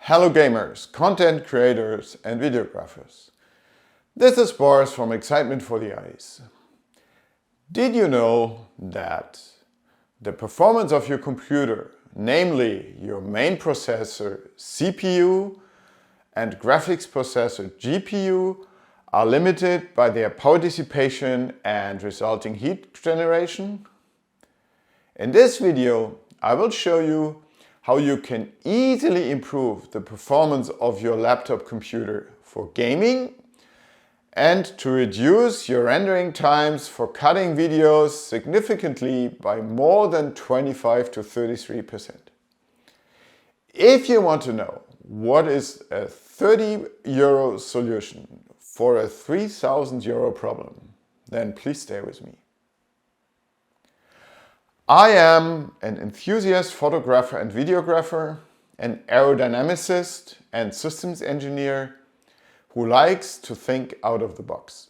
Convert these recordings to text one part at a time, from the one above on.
Hello gamers, content creators and videographers. This is Boris from Excitement for the Eyes. Did you know that the performance of your computer, namely your main processor CPU and graphics processor GPU, are limited by their power dissipation and resulting heat generation? In this video I will show you how you can easily improve the performance of your laptop computer for gaming and to reduce your rendering times for cutting videos significantly by more than 25 to 33%. If you want to know what is a €30 solution for a €3,000 problem, then please stay with me. I am an enthusiast photographer and videographer, an aerodynamicist and systems engineer who likes to think out of the box.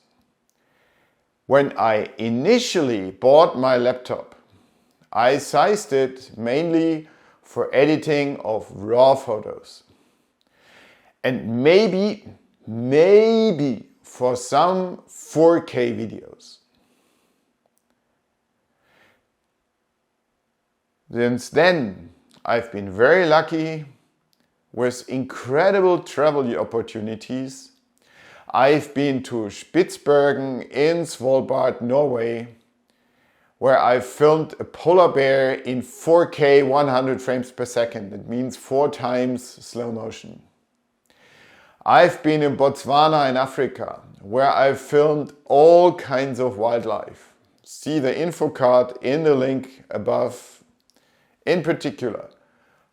When I initially bought my laptop, I sized it mainly for editing of raw photos and maybe for some 4K videos. Since then, I've been very lucky with incredible travel opportunities. I've been to Spitsbergen in Svalbard, Norway, where I filmed a polar bear in 4K 100 frames per second. It means 4 times slow motion. I've been in Botswana in Africa, where I've filmed all kinds of wildlife. See the info card in the link above. In particular,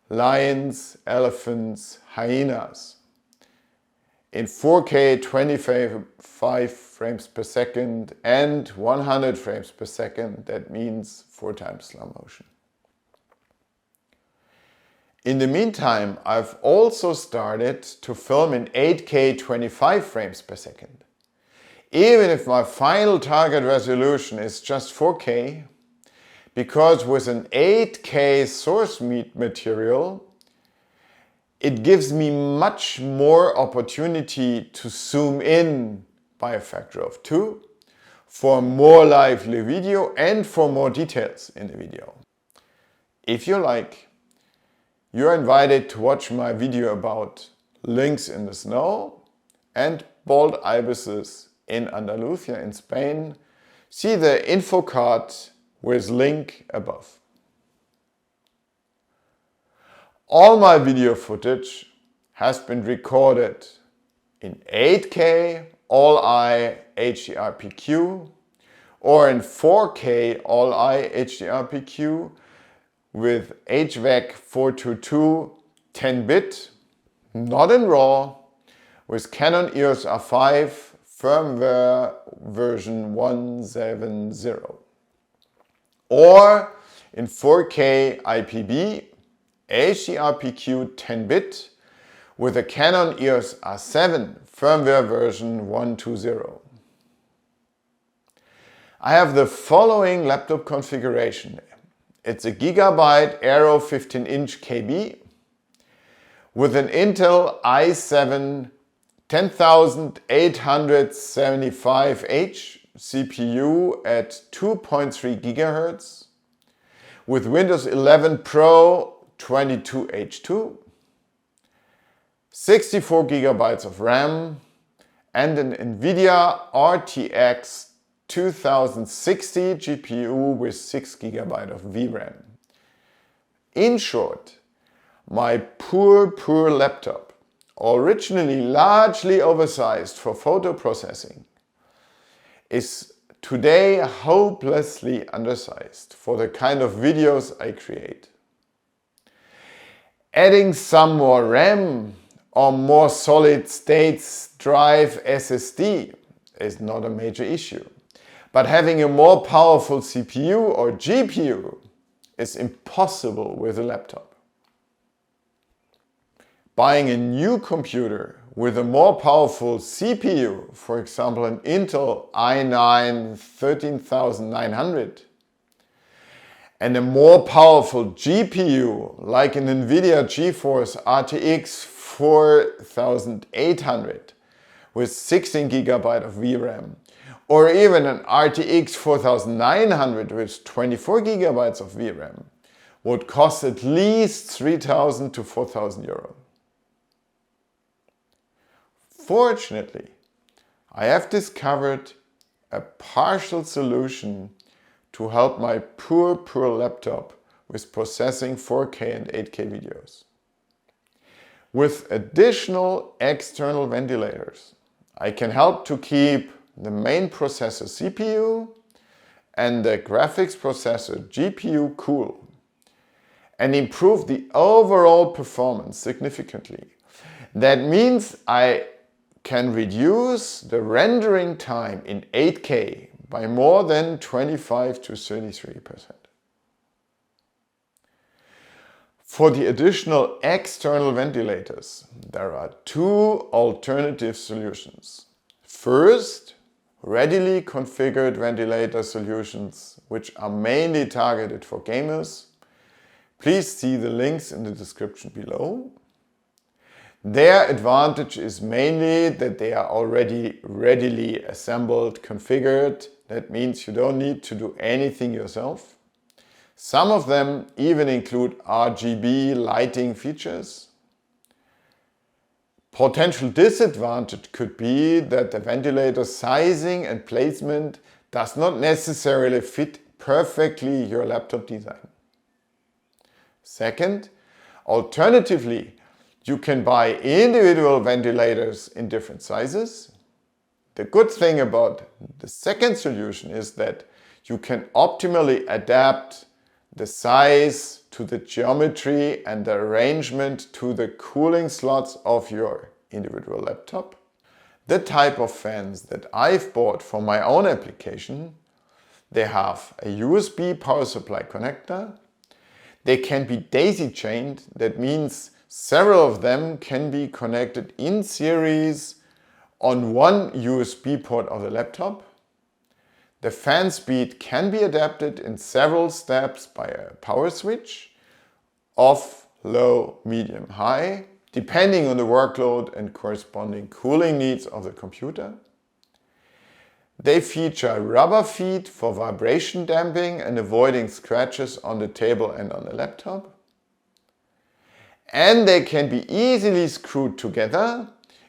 lions, elephants, hyenas. In 4K 25 frames per second and 100 frames per second, that means 4 times slow motion. In the meantime, I've also started to film in 8K 25 frames per second. Even if my final target resolution is just 4K, because with an 8K source material, it gives me much more opportunity to zoom in by a factor of 2 for more lively video and for more details in the video. If you like, you're invited to watch my video about lynx in the snow and bald ibises in Andalusia in Spain. See the info card with link above. All my video footage has been recorded in 8K all-eye HDR-PQ or in 4K all-eye HDR-PQ with HVAC 422 10-bit, not in RAW, with Canon EOS R5 firmware version 170. Or in 4K IPB, HDR-PQ 10-bit with a Canon EOS R7 firmware version 120. I have the following laptop configuration. It's a Gigabyte Aero 15-inch KB with an Intel i7 10875H CPU at 2.3 GHz with Windows 11 Pro 22H2, 64 GB of RAM and an Nvidia RTX 2060 GPU with 6 GB of VRAM. In short, my poor laptop, originally largely oversized for photo processing, is today hopelessly undersized for the kind of videos I create. Adding some more RAM or more solid state drive SSD is not a major issue, but having a more powerful CPU or GPU is impossible with a laptop. Buying a new computer with a more powerful CPU, for example an Intel i9 13900, And a more powerful GPU, like an Nvidia GeForce RTX 4800 with 16 GB of VRAM, or even an RTX 4900 with 24 GB of VRAM, would cost at least 3,000 to 4,000 euro. Fortunately, I have discovered a partial solution to help my poor laptop with processing 4K and 8K videos. With additional external ventilators, I can help to keep the main processor CPU and the graphics processor GPU cool and improve the overall performance significantly. That means I can reduce the rendering time in 8K by more than 25 to 33%. For the additional external ventilators, there are two alternative solutions. First, readily configured ventilator solutions, which are mainly targeted for gamers. Please see the links in the description below. Their advantage is mainly that they are already readily assembled, configured. That means you don't need to do anything yourself. Some of them even include RGB lighting features. Potential disadvantage could be that the ventilator sizing and placement does not necessarily fit perfectly your laptop design. Second, alternatively, you can buy individual ventilators in different sizes. The good thing about the second solution is that you can optimally adapt the size to the geometry and the arrangement to the cooling slots of your individual laptop. The type of fans that I've bought for my own application, they have a USB power supply connector. They can be daisy chained. That means several of them can be connected in series on one USB port of the laptop. The fan speed can be adapted in several steps by a power switch, off, low, medium, high, depending on the workload and corresponding cooling needs of the computer. They feature rubber feet for vibration damping and avoiding scratches on the table and on the laptop. And they can be easily screwed together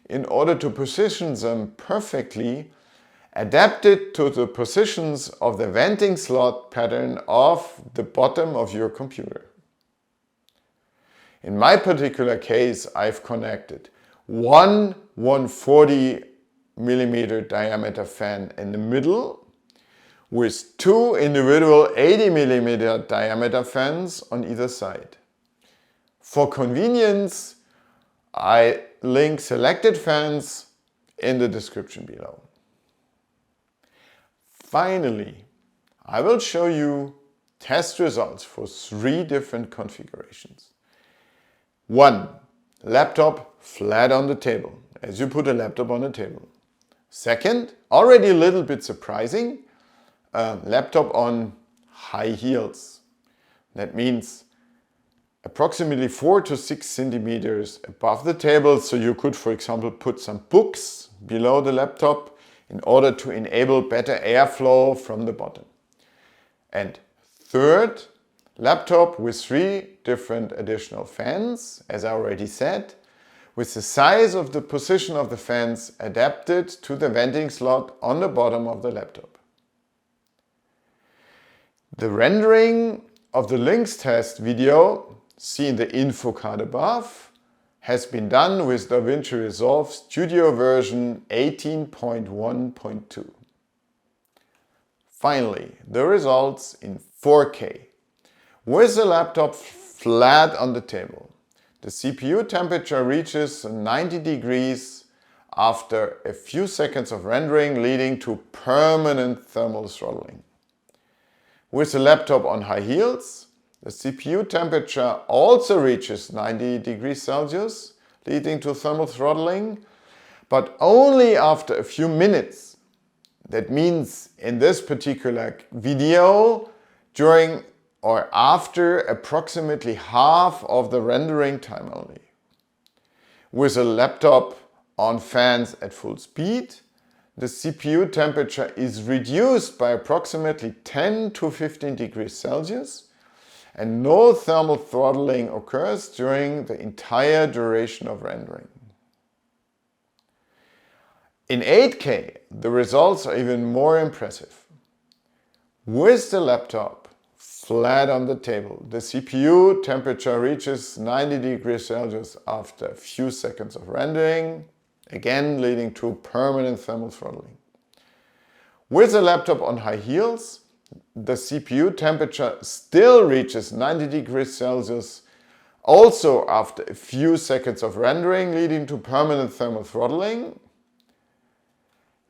in order to position them perfectly, adapted to the positions of the venting slot pattern of the bottom of your computer. In my particular case, I've connected one 140mm diameter fan in the middle with two individual 80mm diameter fans on either side. For convenience, I link selected fans in the description below. Finally, I will show you test results for 3 different configurations. 1. Laptop flat on the table, as you put a laptop on a table. Second, already a little bit surprising, laptop on high heels. That means approximately 4 to 6 centimeters above the table, so you could, for example, put some books below the laptop in order to enable better airflow from the bottom. And third, laptop with 3 different additional fans, as I already said, with the size of the position of the fans adapted to the venting slot on the bottom of the laptop. The rendering of the Lynx test video, see in the info card above, has been done with DaVinci Resolve Studio version 18.1.2. Finally, the results in 4K. With the laptop flat on the table, the CPU temperature reaches 90 degrees after a few seconds of rendering, leading to permanent thermal throttling. With the laptop on high heels, the CPU temperature also reaches 90 degrees Celsius, leading to thermal throttling, but only after a few minutes. That means in this particular video, during or after approximately half of the rendering time only. With a laptop on fans at full speed, the CPU temperature is reduced by approximately 10 to 15 degrees Celsius and no thermal throttling occurs during the entire duration of rendering. In 8K, the results are even more impressive. With the laptop flat on the table, the CPU temperature reaches 90 degrees Celsius after a few seconds of rendering, again leading to permanent thermal throttling. With the laptop on high heels, the CPU temperature still reaches 90 degrees Celsius, also after a few seconds of rendering, leading to permanent thermal throttling.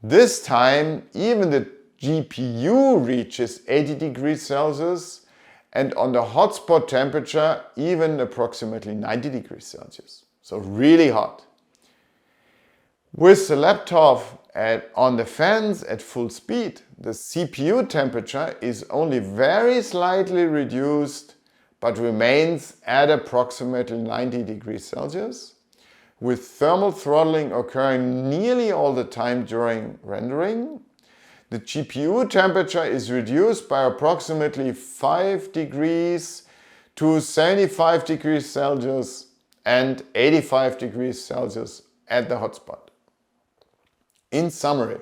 This time, even the GPU reaches 80 degrees Celsius and on the hotspot temperature, even approximately 90 degrees Celsius. So really hot. With the laptop on the fans at full speed, the CPU temperature is only very slightly reduced but remains at approximately 90 degrees Celsius, with thermal throttling occurring nearly all the time during rendering. The GPU temperature is reduced by approximately 5 degrees to 75 degrees Celsius and 85 degrees Celsius at the hotspot. In summary,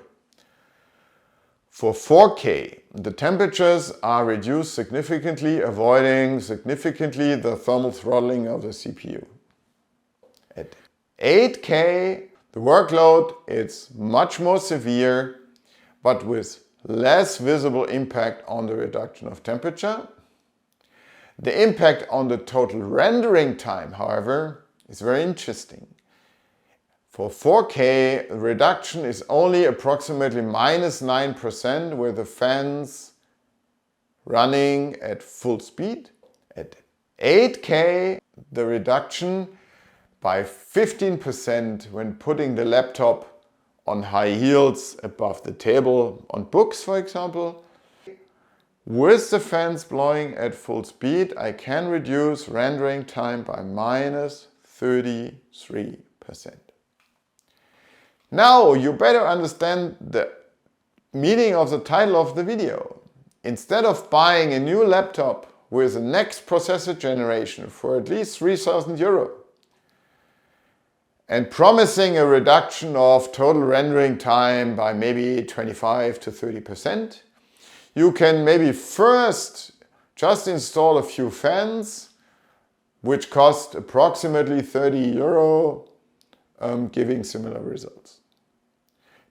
for 4K, the temperatures are reduced significantly, avoiding significantly the thermal throttling of the CPU. At 8K, the workload is much more severe, but with less visible impact on the reduction of temperature. The impact on the total rendering time, however, is very interesting. For 4K, the reduction is only approximately -9% with the fans running at full speed. At 8K, the reduction by 15% when putting the laptop on high heels above the table on books, for example. With the fans blowing at full speed, I can reduce rendering time by -33%. Now you better understand the meaning of the title of the video. Instead of buying a new laptop with the next processor generation for at least 3,000 euro and promising a reduction of total rendering time by maybe 25 to 30%, you can maybe first just install a few fans, which cost approximately 30 euro, giving similar results.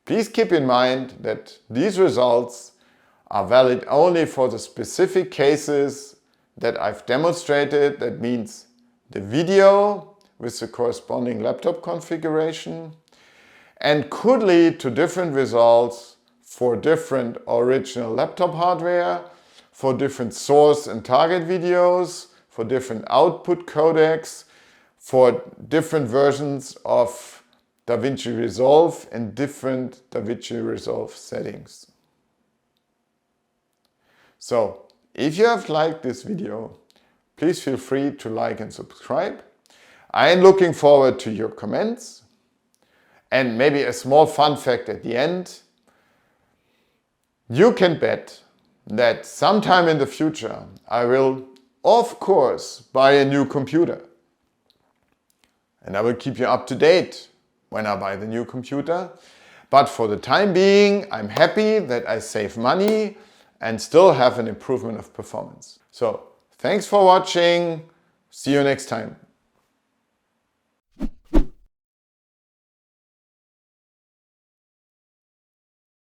Please keep in mind that these results are valid only for the specific cases that I've demonstrated. That means the video with the corresponding laptop configuration, and could lead to different results for different original laptop hardware, for different source and target videos, for different output codecs, for different versions of DaVinci Resolve and different DaVinci Resolve settings. So, if you have liked this video, please feel free to like and subscribe. I am looking forward to your comments. And maybe a small fun fact at the end. You can bet that sometime in the future I will, of course, buy a new computer. And I will keep you up to date when I buy the new computer. But for the time being, I'm happy that I save money and still have an improvement of performance. So, thanks for watching. See you next time.